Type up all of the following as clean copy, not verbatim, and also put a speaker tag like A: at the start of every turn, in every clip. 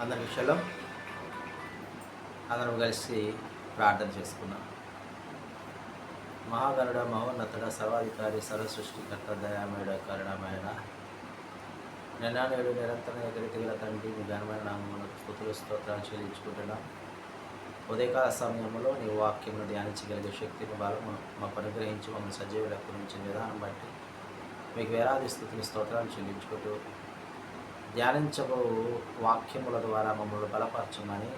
A: అందరి విషయంలో అందరం కలిసి ప్రార్థన చేసుకున్నాం. మహాగరుడ, మహోన్నతుడ, సర్వాధికారి, సర్వసృష్టికర్త, దయామయుడ, కరుణామయుడ, నిన్నాడు నిరంతరం ఎగరితిగల తండ్రి, మీ ఘనమైన నామమునకు స్తుతులు స్తోత్రాలు చెల్లించుకుంటున్నాం. ఉదయకాల సమయంలో నీ వాక్యమును ధ్యానించగలిగే శక్తిని బలము మాకు అనుగ్రహించి మమ్మల్ని సజీవులకు నుంచి విధానం బట్టి మీకు వేలాది స్తుతులు స్తోత్రాలు చెల్లించుకుంటూ ధ్యానించబో వాక్యముల ద్వారా మమ్మల్ని బలపరచమని,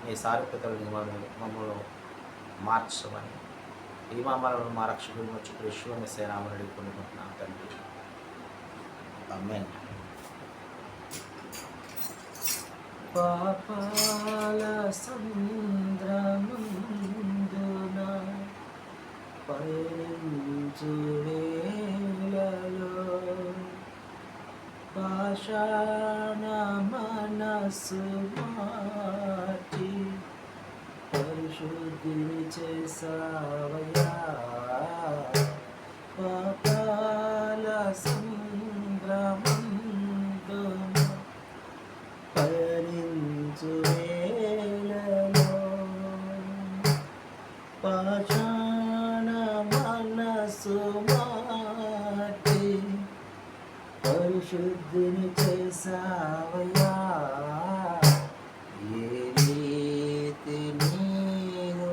A: నీ సారూప్యతలను మమ్మల్ని మార్చమని ఈ మామలను మా రక్షకుడు వచ్చి కృష్ణ సేనామని అడుగుకుంటున్నాం తండ్రి. ఆమేన్. పాపాల సంద్రమందున పయనించు వేళలో పాషాణ మనసు మార్చి పరిశుద్ధిని చేసావయ్యా. పాపాల సంద్రమందున పయనించు వేళలో పాషాణ మనసు మార్చి పరిశుద్ధిని చేసావయ్యా. ఏ రీతి నీరు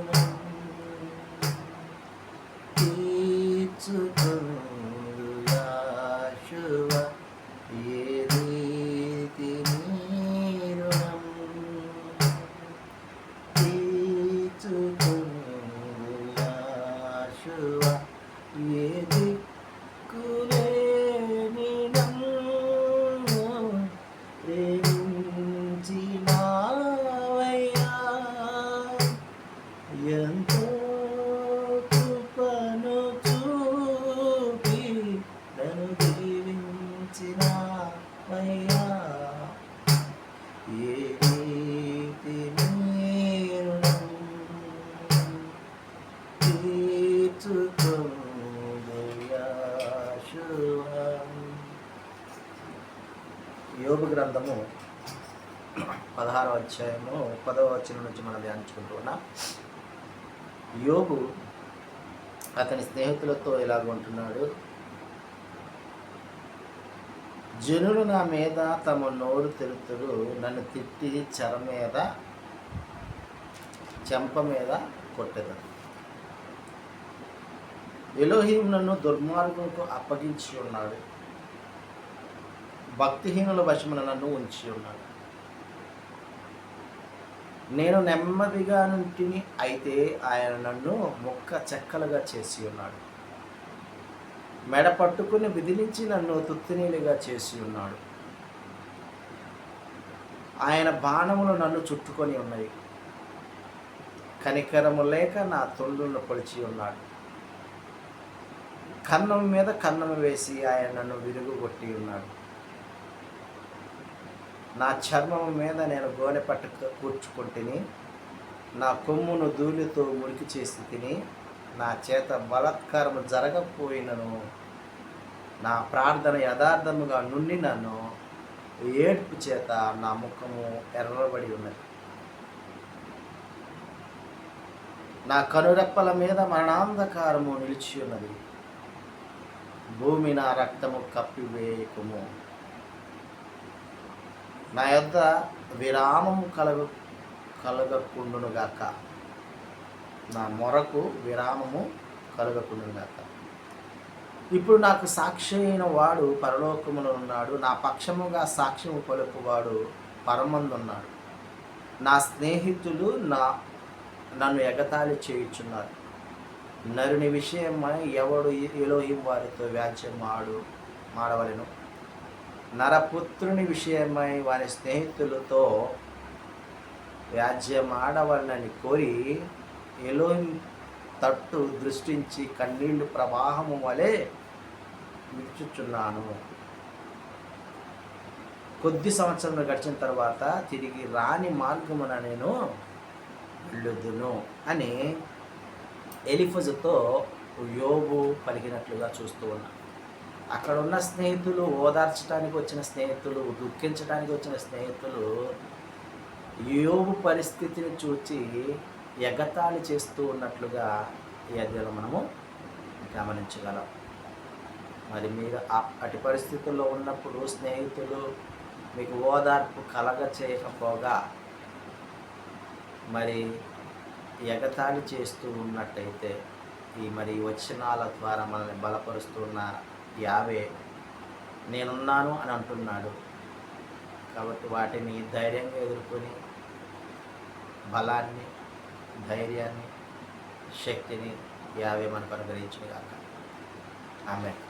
A: తీర్చుకొను యాషువ, ఏ రీతి నీరు తీర్చుకొను యాషువ, ఏ దిక్కులేని ప్రేమించినావయ్యా. ఎంతో కృపను చూపి నన్ను దీవించినావయ్యా. ఏ రీతి నీరు తీర్చుకొను యాషువ. యోబు గ్రంథము 16వ అధ్యాయము 10వ వచనం నుంచి మనం ధ్యానించుకుంటూ ఉన్నాం. యోబు అతని స్నేహితులతో ఇలాగ ఉంటున్నాడు. జనులు నా మీద తమ నోరు తెరుతురు, నన్ను తిట్టి చెర మీద చెంప మీద కొట్టెదరు. ఎలోహీం నన్ను దుర్మార్గులకు అప్పగించి ఉన్నాడు, భక్తిహీనుల వశమున నన్ను ఉంచి ఉన్నాడు. నేను నెమ్మదిగా నుంటిని, అయితే ఆయన నన్ను ముక్క చెక్కలుగా చేసి ఉన్నాడు. మెడ పట్టుకుని విదిలించి నన్ను తుత్తినీలుగా చేసి ఉన్నాడు. ఆయన బాణములు నన్ను చుట్టుకొని ఉన్నాయి, కనికరము లేక నా తొండులను పొడిచి ఉన్నాడు. కన్నం మీద కన్నము వేసి ఆయన నన్ను విరుగుగొట్టి ఉన్నాడు. నా చర్మము మీద నేను గోనె పట్టు కూర్చుకుంటుని, నా కొమ్మును ధూళితో మురికి చేసి తిని, నా చేత బలాత్కారము జరగకపోయినను, నా ప్రార్థన యథార్థముగా నుండి నన్ను ఏడ్పు చేత నా ముఖము ఎర్రబడి ఉన్నది. నా కనురెప్పల మీద మరణాంధకారము నిలిచి ఉన్నది, భూమి నా రక్తము కప్పివేయకుము. నా యొద్ద విరామము కలగకుండునుగాక, నా మొరకు విరామము కలగకుండునుగాక. ఇప్పుడు నాకు సాక్షి అయిన వాడు పరలోకములో ఉన్నాడు, నా పక్షముగా సాక్ష్యము పలుకువాడు పరమందున్నాడు. నా స్నేహితులు నన్ను ఎగతాళి చేయుచున్నారు. నరుని విషయమై ఎవడు ఎలోహిం వారితో వ్యాజ్యం మాడవలెను? నరపుత్రుని విషయమై వారి స్నేహితులతో వ్యాజ్యమాడవలనని కోరి ఎలోహిం తట్టు దృష్టించి కన్నీళ్లు ప్రవాహము వలె విడుచుచున్నాను. కొద్ది సంవత్సరములు గడిచిన తర్వాత తిరిగి రాని మార్గమున నేను వెళ్ళుదును అని ఎలీఫజుతో యోబు పలికినట్లుగా చూస్తూ ఉన్నాను. అక్కడ ఉన్న స్నేహితులు, ఓదార్చడానికి వచ్చిన స్నేహితులు, దుఃఖించడానికి వచ్చిన స్నేహితులు యోబు పరిస్థితిని చూచి ఎగతాళి చేస్తూ ఉన్నట్లుగా ఈ అధ్యాయంలో మనము గమనించగలం. మరి మీరు అటు పరిస్థితుల్లో ఉన్నప్పుడు స్నేహితులు మీకు ఓదార్పు కలగ చేయకపోగా మరి ఎగతాళి చేస్తూ ఉన్నట్టయితే ఈ వచనాల ద్వారా మనల్ని బలపరుస్తున్న యావే నేనున్నాను అని అంటున్నాడు. కాబట్టి వాటిని ధైర్యంగా ఎదుర్కొని బలాన్ని, ధైర్యాన్ని, శక్తిని యావే మనకు అనుగ్రహించును గాక. ఆమేన్.